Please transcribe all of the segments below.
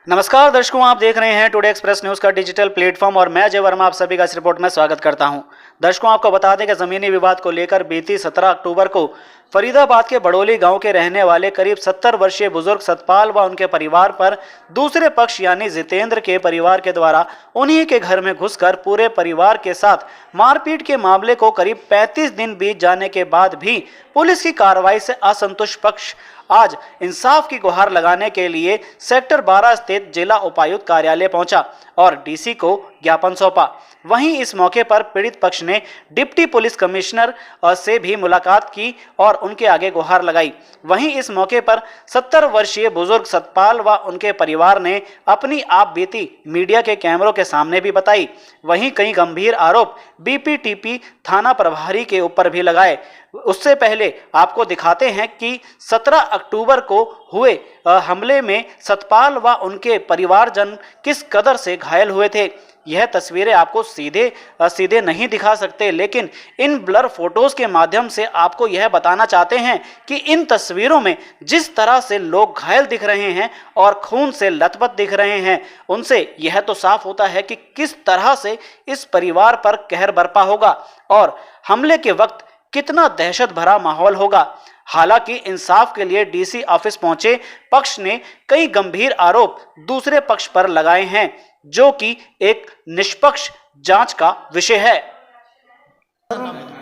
नमस्कार दर्शकों, आप देख रहे हैं टुडे एक्सप्रेस न्यूज का डिजिटल प्लेटफॉर्म और मैं अजय वर्मा आप सभी का इस रिपोर्ट में स्वागत करता हूं। दर्शकों, आपको बता दें कि जमीनी विवाद को लेकर बीती 17 अक्टूबर को फरीदाबाद के बड़ोली गांव के रहने वाले करीब 70 वर्षीय बुजुर्ग सतपाल व उनके परिवार पर दूसरे पक्ष यानी जितेंद्र के परिवार के द्वारा उन्हीं के घर में घुसकर पूरे परिवार के साथ मारपीट के मामले को करीब 35 दिन बीत जाने के बाद भी पुलिस की कार्रवाई से असंतुष्ट पक्ष आज इंसाफ की गुहार लगाने के लिए सेक्टर 12 स्थित जिला उपायुक्त कार्यालय पहुंचा और डीसी को ज्ञापन सौंपा। वहीं इस मौके पर पीड़ित पक्ष ने डिप्टी पुलिस कमिश्नर से भी मुलाकात की और उनके आगे गुहार लगाई। वहीं इस मौके पर 70 वर्षीय बुजुर्ग सतपाल व उनके परिवार ने अपनी आप बीती मीडिया के कैमरों के सामने भी बताई। वहीं कई गंभीर आरोप बीपीटीपी थाना प्रभारी के ऊपर भी लगाए। उससे पहले आपको दिखाते हैं कि 17 अक्टूबर को हुए हमले में सतपाल व उनके परिवारजन किस कदर से घायल हुए थे। यह तस्वीरें आपको सीधे नहीं दिखा सकते, लेकिन इन ब्लर फोटोज के माध्यम से आपको यह बताना चाहते हैं कि इन तस्वीरों में जिस तरह से लोग घायल दिख रहे हैं और खून से लथपथ दिख रहे हैं, उनसे यह तो साफ होता है कि किस तरह से इस परिवार पर कहर बरपा होगा और हमले के वक्त कितना दहशत भरा माहौल होगा। हालांकि इंसाफ के लिए डीसी ऑफिस पहुंचे पक्ष ने कई गंभीर आरोप दूसरे पक्ष पर लगाए हैं, जो कि एक निष्पक्ष जांच का विषय है।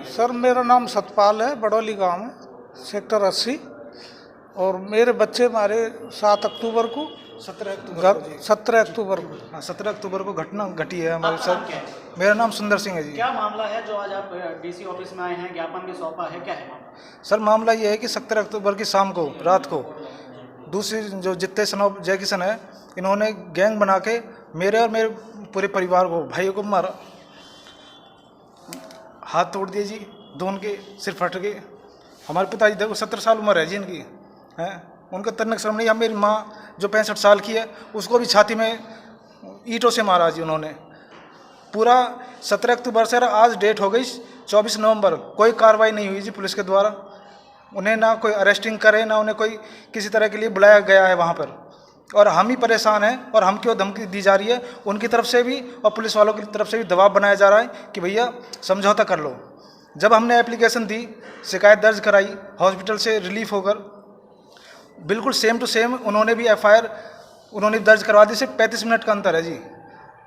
सर, मेरा नाम सतपाल है, बड़ौली गांव है, सेक्टर 80। और मेरे बच्चे मारे 7 अक्टूबर को, 17 अक्टूबर को। हाँ, 17 अक्टूबर को घटना घटी है हमारे साथ। मेरा नाम सुंदर सिंह है जी। क्या मामला है जो आज आप डीसी ऑफिस में आए हैं, ज्ञापन भी सौंपा है, क्या है मामला? सर, मामला ये है कि 17 अक्टूबर की शाम को, रात को, दूसरी जो जित्ते सनोब जय किशन है, इन्होंने गैंग बना के मेरे और मेरे पूरे परिवार को, भाइयों को मारा, हाथ तोड़ दिए जी, दोनों के सिर फट गए। हमारे पिताजी देखो 70 साल उम्र है जी इनकी, हैं, उनका तनक श्रम नहीं। हम मेरी माँ जो 65 साल की है, उसको भी छाती में ईंटों से मारा जी उन्होंने। पूरा 17 अक्टूबर से आज डेट हो गई 24 नवंबर, कोई कार्रवाई नहीं हुई जी पुलिस के द्वारा। उन्हें ना कोई अरेस्टिंग करे, ना उन्हें कोई किसी तरह के लिए बुलाया गया है वहाँ पर। और हम ही परेशान हैं और हम क्यों धमकी दी जा रही है उनकी तरफ से भी और पुलिस वालों की तरफ से भी दबाव बनाया जा रहा है कि भैया समझौता कर लो। जब हमने एप्लीकेशन दी, शिकायत दर्ज कराई, हॉस्पिटल से रिलीफ होकर बिल्कुल सेम टू सेम उन्होंने भी एफआईआर उन्होंने दर्ज करवा दी। सिर्फ 35 मिनट का अंतर है जी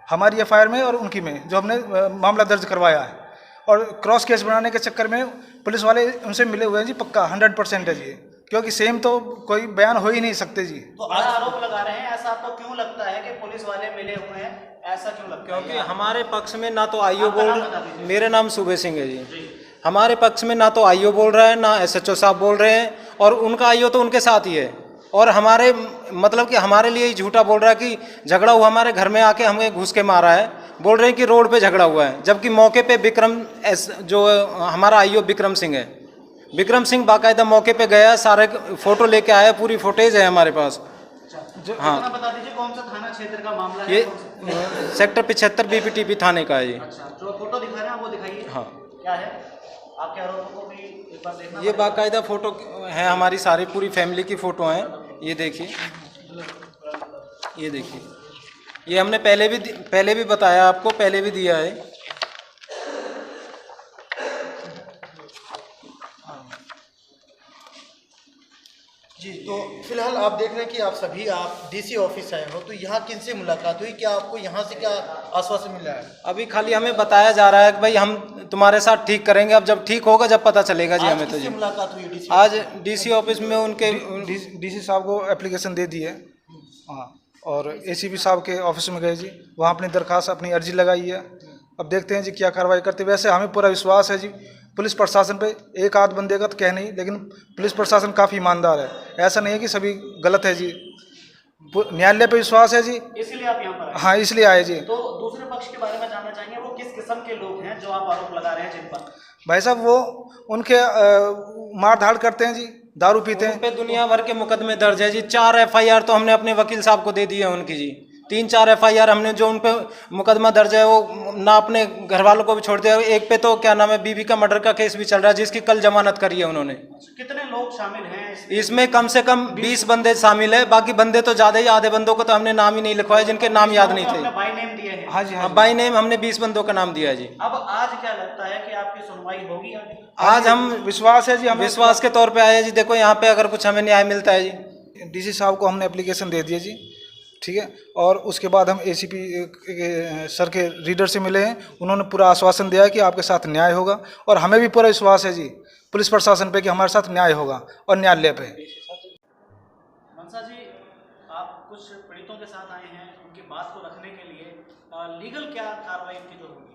हमारी एफआईआर में और उनकी में, जो हमने मामला दर्ज करवाया है। और क्रॉस केस बनाने के चक्कर में पुलिस वाले उनसे मिले हुए हैं जी, पक्का 100% है जी, क्योंकि सेम तो कोई बयान हो ही नहीं सकते जी। तो आरोप लगा रहे हैं, ऐसा आपको क्यों लगता है कि पुलिस वाले मिले हुए हैं, ऐसा क्यों लगता है? क्योंकि हमारे पक्ष में ना तो आईओ बोल, मेरा नाम सुबह सिंह है जी। हमारे पक्ष में ना तो आईओ बोल रहा है, ना एसएचओ साहब बोल रहे हैं, और उनका आईओ तो उनके साथ ही है। और हमारे मतलब कि हमारे लिए ही झूठा बोल रहा है कि झगड़ा हुआ, हमारे घर में आके हमें घुस के मारा है। बोल रहे हैं कि रोड पे झगड़ा हुआ है, जबकि मौके पे जो हमारा आईओ विक्रम सिंह है, विक्रम सिंह बाकायदा मौके पे गया, सारे फोटो लेके आया, पूरी फुटेज है हमारे पास। हाँ, बता दीजिए कौन सा थाना क्षेत्र का मामला है? ये सेक्टर 75 बीपीटीपी थाने का है ये। अच्छा, जो फोटो दिखा रहे हैं वो दिखाइए। हाँ, क्या है आपके आरोपों को भी एक बार देखना। ये बाकायदा फोटो है, हमारी सारी पूरी फैमिली की फोटो हैं। ये देखिए, ये देखिए, ये हमने पहले भी बताया आपको, पहले भी दिया है। जी, तो फिलहाल आप देख रहे हैं कि आप डीसी ऑफिस आए हो, तो यहाँ किनसे मुलाकात हुई? क्या आपको यहाँ से क्या आश्वासन मिला है? अभी खाली हमें बताया जा रहा है कि भाई हम तुम्हारे साथ ठीक करेंगे, अब जब ठीक होगा जब पता चलेगा जी हमें। तो जी मुलाकात हुई डीसी? आज डीसी ऑफिस में उनके डीसी साहब को एप्लीकेशन दे दी है। हाँ, और एसीपी साहब के ऑफिस में गए जी, वहाँ अपनी दरखास्त, अपनी अर्जी लगाई है। अब देखते हैं जी क्या कार्रवाई करते। वैसे हमें पूरा विश्वास है जी पुलिस प्रशासन पे, एक आध बंदे का तो कह नहीं, लेकिन पुलिस प्रशासन काफ़ी ईमानदार है। ऐसा नहीं है कि सभी गलत है जी, न्यायालय पे विश्वास है जी, इसलिए आप यहाँ पर आए। हाँ, इसलिए आए जी। तो दूसरे पक्ष के बारे में जानना चाहेंगे, वो किस किस्म के लोग हैं जो आप आरोप लगा रहे हैं जिन पर? भाई साहब, वो उनके मार धाड़ करते हैं जी, दारू पीते हैं। उन पे दुनिया भर के मुकदमे दर्ज है जी। 4 एफआईआर तो हमने अपने वकील साहब को दे दी है उनकी जी। 3-4 FIR हमने जो उन पे मुकदमा दर्ज है वो ना अपने घर वालों को भी छोड़ दिया। एक पे तो क्या नाम है बीबी का मर्डर का केस भी चल रहा है जिसकी कल जमानत करी है उन्होंने। कितने लोग शामिल हैं इसमें कम से कम 20 बंदे शामिल है, बाकी बंदे तो ज्यादा ही, आधे बंदों को तो हमने नाम ही नहीं लिखवाया जिनके नाम याद नहीं थे। बाई नेम दिए हैं? हाँ जी, हाँ जी। बाई नेम हमने 20 बंदों का नाम दिया है जी। अब आज क्या लगता है कि आपकी सुनवाई होगी आगे? आज हम विश्वास है जी, हमें विश्वास के तौर पे आए हैं जी। देखो यहाँ पे अगर कुछ हमें न्याय मिलता है जी। डीसी साहब को हमने एप्लीकेशन दे दिया जी, ठीक है। और उसके बाद हम एसीपी सर के रीडर से मिले हैं, उन्होंने पूरा आश्वासन दिया है कि आपके साथ न्याय होगा, और हमें भी पूरा विश्वास है जी पुलिस प्रशासन पे कि हमारे साथ न्याय होगा और न्यायालय पे। मनसा जी, आप कुछ पीड़ितों के साथ आए हैं, उनकी बात को रखने के लिए लीगल क्या कार्रवाई इनकी जो होगी?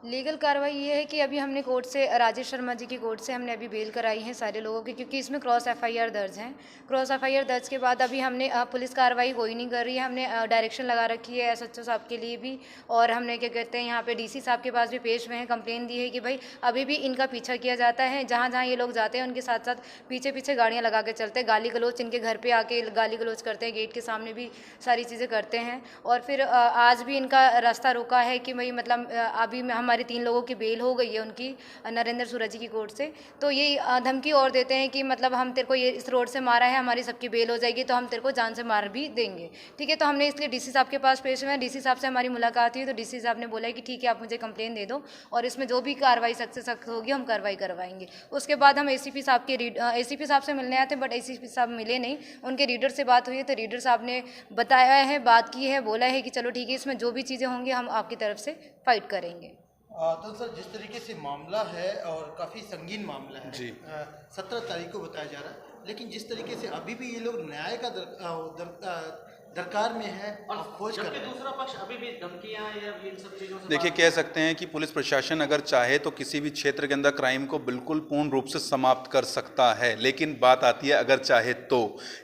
लीगल कार्रवाई ये है कि अभी हमने कोर्ट से, राजेश शर्मा जी की कोर्ट से हमने अभी बेल कराई है सारे लोगों की, क्योंकि इसमें क्रॉस FIR दर्ज हैं। क्रॉस FIR दर्ज के बाद अभी हमने पुलिस कार्रवाई कोई नहीं कर रही है। हमने डायरेक्शन लगा रखी है SHO साहब के लिए भी, और हमने क्या कहते हैं यहाँ पे DC साहब के पास भी पेश हुए हैं, कंप्लेन दी है कि भाई अभी भी इनका पीछा किया जाता है। जहाँ जहाँ ये लोग जाते हैं उनके साथ साथ पीछे पीछे गाड़ियाँ लगा के चलते हैं, गाली गलोच इनके घर पर आके गाली गलोच करते हैं, गेट के सामने भी सारी चीज़ें करते हैं। और फिर आज भी इनका रास्ता रोका है कि भाई मतलब अभी हमारे 3 लोगों की बेल हो गई है उनकी, नरेंद्र सूरज जी की कोर्ट से। तो ये धमकी और देते हैं कि मतलब हम तेरे को ये इस रोड से मारा है, हमारी सबकी बेल हो जाएगी तो हम तेरे को जान से मार भी देंगे, ठीक है। तो हमने इसलिए DC साहब के पास पेश हुए हैं। DC साहब से हमारी मुलाकात हुई तो DC साहब ने बोला है कि ठीक है आप मुझे कंप्लेन दे दो और इसमें जो भी कार्रवाई सख्त से सख्त होगी हम कार्रवाई करवाएंगे। उसके बाद हम ACP साहब से मिलने आए थे, बट ACP साहब मिले नहीं। उनके रीडर से बात हुई है तो रीडर साहब ने बताया है, बात की है, बोला है कि चलो ठीक है इसमें जो भी चीज़ें होंगी हम आपकी तरफ से फाइट करेंगे। तो सर, जिस तरीके से मामला है और काफ़ी संगीन मामला है जी, 17 तारीख को बताया जा रहा है, लेकिन जिस तरीके से अभी भी ये लोग न्याय का दरकार में है और खोज कर रहे हैं, दूसरा पक्ष अभी भी धमकियां या इन सब चीजों से देखिए, कह सकते हैं कि पुलिस प्रशासन अगर चाहे तो किसी भी क्षेत्र के अंदर क्राइम को बिल्कुल पूर्ण रूप से समाप्त कर सकता है, लेकिन बात आती है अगर चाहे तो।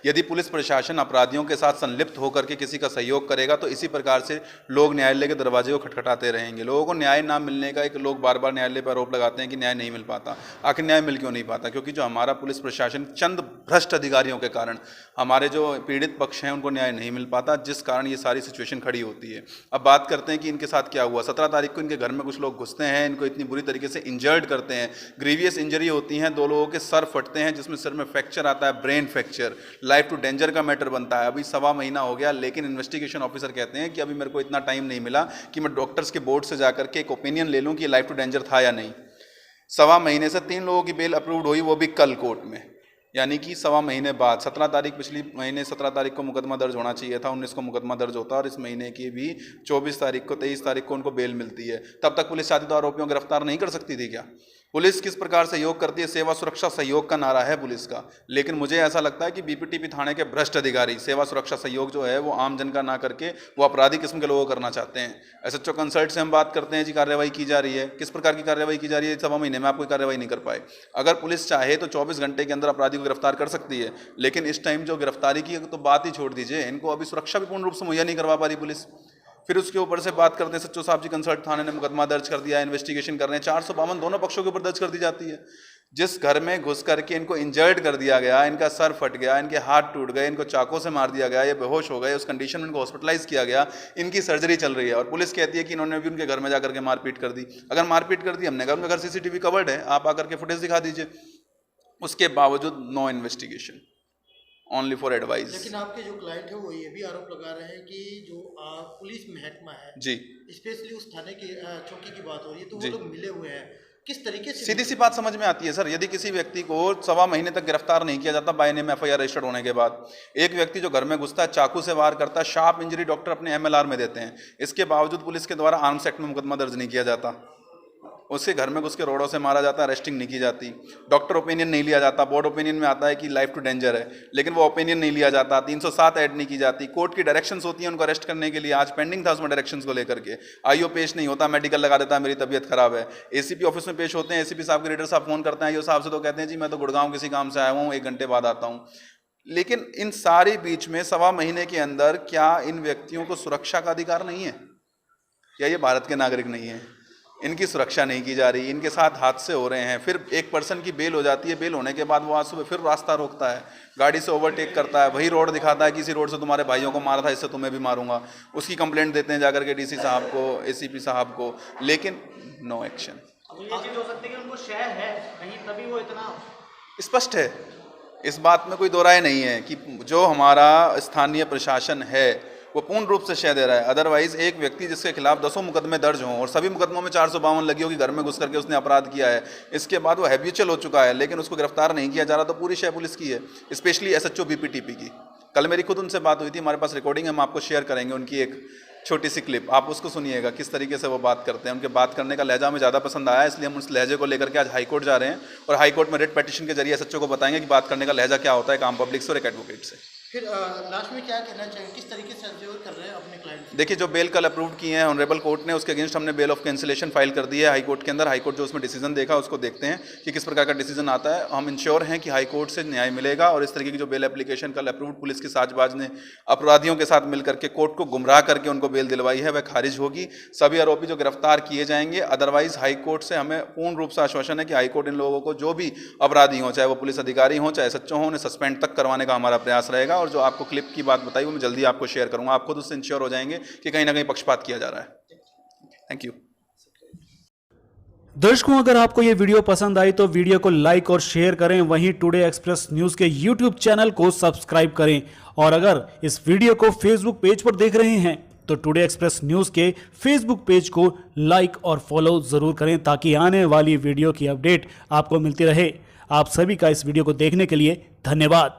यदि पुलिस प्रशासन अपराधियों के साथ संलिप्त होकर के किसी का सहयोग करेगा तो इसी प्रकार से लोग न्यायालय के दरवाजे को खटखटाते रहेंगे। लोगों को न्याय ना मिलने का, एक लोग बार बार न्यायालय पर आरोप लगाते हैं कि न्याय नहीं मिल पाता। आखिर न्याय मिल क्यों नहीं पाता? क्योंकि जो हमारा पुलिस प्रशासन चंद भ्रष्ट अधिकारियों के कारण हमारे जो पीड़ित पक्ष हैं उनको न्याय नहीं मिल पाता, जिस कारण ये सारी सिचुएशन खड़ी होती है। अब बात करते हैं कि इनके साथ क्या हुआ। 17 तारीख को इनके घर में कुछ लोग घुसते हैं, इनको इतनी बुरी तरीके से इंजर्ड करते हैं, ग्रीवियस इंजरी होती हैं, 2 लोगों के सर फटते हैं, जिसमें सिर में फ्रैक्चर आता है, brain fracture, life to danger का मैटर बनता है। अभी 1.25 महीना हो गया, लेकिन इन्वेस्टिगेशन ऑफिसर कहते हैं कि अभी मेरे को इतना टाइम नहीं मिला कि मैं डॉक्टर्स के बोर्ड से जाकर के एक ओपिनियन ले लूँ कि लाइफ टू डेंजर था या नहीं। 1.25 महीने से 3 लोगों की बेल अप्रूव्ड हुई, वो भी कल कोर्ट में, यानी कि 1.25 महीने बाद। 17 तारीख पिछली महीने 17 तारीख को मुकदमा दर्ज होना चाहिए था, 19 को मुकदमा दर्ज होता और इस महीने की भी 24 तारीख को 23 तारीख को उनको बेल मिलती है। तब तक पुलिस शादी तो आरोपियों को गिरफ्तार नहीं कर सकती थी क्या? पुलिस किस प्रकार सहयोग करती है? सेवा सुरक्षा सहयोग का नारा है पुलिस का, लेकिन मुझे ऐसा लगता है कि BPTP थाने के भ्रष्ट अधिकारी सेवा सुरक्षा सहयोग जो है वो आम जन का ना करके वो अपराधी किस्म के लोगों को करना चाहते हैं। SHO कंसल्ट से हम बात करते हैं जी, कार्रवाई की जा रही है, किस प्रकार की कार्रवाई की जा रही है? 1.25 महीने में आप कोई कार्रवाई नहीं कर पाए। अगर पुलिस चाहे तो 24 घंटे के अंदर अपराधी को गिरफ्तार कर सकती है, लेकिन इस टाइम जो गिरफ्तारी की तो बात ही छोड़ दीजिए, इनको अभी सुरक्षा भी पूर्ण रूप से मुहैया नहीं करवा पा रही पुलिस। फिर उसके ऊपर से बात करते हैं SHO साहब जी कंसल्ट थाने ने मुकदमा दर्ज कर दिया, इन्वेस्टिगेशन कर रहे हैं, 452 दोनों पक्षों के ऊपर दर्ज कर दी जाती है। जिस घर में घुस करके इनको इंजर्ड कर दिया गया, इनका सर फट गया, इनके हाथ टूट गए, इनको चाकू से मार दिया गया, ये बेहोश हो गए, उस कंडीशन में इनको हॉस्पिटलाइज किया गया, इनकी सर्जरी चल रही है और पुलिस कहती है कि इन्होंने भी उनके घर में जाकर के मारपीट कर दी। अगर मारपीट कर दी, हमने कहा उनका घर CCTV कवर्ड है, आप आकर के फुटेज दिखा दीजिए। उसके बावजूद no investigation, only for advice. लेकिन आपके जो क्लाइंट है वो ये भी आरोप लगा रहे हैं कि जो पुलिस महकमा है जी, स्पेशली उस थाने की चौकी की बात हो रही है, तो वो लोग मिले हुए हैं, किस तरीके से? सीधी सी बात समझ में आती है सर, यदि किसी व्यक्ति को 1.25 महीने तक गिरफ्तार नहीं किया जाता बाय नेम FIR रजिस्टर्ड होने के बाद, एक व्यक्ति जो घर में घुसता है, चाकू से वार करता है, शार्प इंजरी डॉक्टर अपने MLR में देते हैं, इसके बावजूद पुलिस के द्वारा आर्म्स एक्ट में मुकदमा दर्ज नहीं किया जाता, उसके घर में घुस के रोडों से मारा जाता है, अरेस्टिंग नहीं की जाती, डॉक्टर ओपिनियन नहीं लिया जाता। बोर्ड ओपिनियन में आता है कि लाइफ टू डेंजर है, लेकिन वो ओपिनियन नहीं लिया जाता। 307 ऐड नहीं की जाती। कोर्ट की डायरेक्शंस होती हैं उनको अरेस्ट करने के लिए, आज पेंडिंग था उसमें डायरेक्शंस को लेकर के। IO पेश नहीं होता, मेडिकल लगा देता है मेरी तबीयत खराब है। ACP ऑफिस में पेश होते हैं, ACP साहब के रीडर साहब फोन करते हैं IO साहब से, तो कहते हैं जी मैं तो गुड़गांव किसी काम से आया हूँ, 1 घंटे बाद आता हूँ। लेकिन इन सारी बीच में 1.25 महीने के अंदर क्या इन व्यक्तियों को सुरक्षा का अधिकार नहीं है? या ये भारत के नागरिक नहीं है? इनकी सुरक्षा नहीं की जा रही, इनके साथ हादसे हो रहे हैं, फिर एक पर्सन की बेल हो जाती है, बेल होने के बाद वो आज सुबह फिर रास्ता रोकता है, गाड़ी से ओवरटेक करता है, वही रोड दिखाता है कि इसी रोड से तुम्हारे भाइयों को मारा था, इससे तुम्हें भी मारूंगा, उसकी कंप्लेंट देते हैं जाकर के डीसी साहब को, एसीपी साहब को, लेकिन नो एक्शन। ये चीज हो सकती है कि उनको शय है कहीं, तभी वो इतना स्पष्ट है, इस बात में कोई दो राय नहीं है कि जो हमारा स्थानीय प्रशासन है वो पूर्ण रूप से शय दे रहा है। अदरवाइज एक व्यक्ति जिसके खिलाफ 10 मुकदमे दर्ज हों और सभी मुकदमों में 452 लगी होगी, घर में घुस करके उसने अपराध किया है, इसके बाद वो हैबिचुअल हो चुका है, लेकिन उसको गिरफ्तार नहीं किया जा रहा, तो पूरी शय पुलिस की है, स्पेशली एसएचओ बीपीटीपी की। कल मेरी खुद उनसे बात हुई थी, हमारे पास रिकॉर्डिंग है, हम आपको शेयर करेंगे उनकी एक छोटी सी क्लिप, आप उसको सुनिएगा किस तरीके से वो बात करते हैं। उनके बात करने का लहजा हमें ज़्यादा पसंद आया, इसलिए हम उस लहजे को लेकर के आज हाईकोर्ट जा रहे हैं और हाईकोर्ट में रिट पिटीशन के जरिए एसएचओ को बताएंगे कि बात करने का लहजा क्या होता है, आम पब्लिक से और एक एडवोकेट से। फिर लास्ट में क्या कहना चाहिए, किस तरीके से एंश्योर कर रहे हैं अपने क्लाइंट? देखिए, जो बेल कल अप्रूव किए हैं ऑनरेबल कोर्ट ने, उसके अगेंस्ट हमने बेल ऑफ कैंसिलेशन फाइल कर दी है हाई कोर्ट के अंदर। हाई कोर्ट जो उसमें डिसीजन देखा उसको देखते हैं कि किस प्रकार का डिसीजन आता है। हम इंश्योर हैं कि हाई कोर्ट से न्याय मिलेगा और इस तरीके की जो बेल एप्लीकेशन कल अप्रूव्ड पुलिस की साजबाज ने अपराधियों के साथ मिलकर के कोर्ट को गुमराह करके उनको बेल दिलवाई है, वह खारिज होगी। सभी आरोपी जो गिरफ्तार किए जाएंगे। अदरवाइज हाई कोर्ट से हमें पूर्ण रूप से आश्वासन है कि हाई कोर्ट इन लोगों को, जो भी अपराधी हों, चाहे वो पुलिस अधिकारी हों चाहे एसएचओ हों, उन्हें सस्पेंड तक करवाने का हमारा प्रयास रहेगा। और जो आपको क्लिप की बात बताई वो मैं जल्दी आपको शेयर करूंगा, आप खुद उससे इंश्योर हो जाएंगे कि कहीं ना कहीं पक्षपात किया जा रहा है। Thank you. दर्शकों, अगर आपको ये वीडियो पसंद आई तो वीडियो को लाइक और शेयर करें, वहीं टुडे एक्सप्रेस न्यूज के यूट्यूब चैनल को सब्सक्राइब करें। और अगर इस वीडियो को फेसबुक पेज पर देख रहे हैं तो टुडे एक्सप्रेस न्यूज के फेसबुक पेज को लाइक और फॉलो जरूर करें, ताकि आने वाली वीडियो की अपडेट आपको मिलती रहे। आप सभी का इस वीडियो को देखने के लिए धन्यवाद।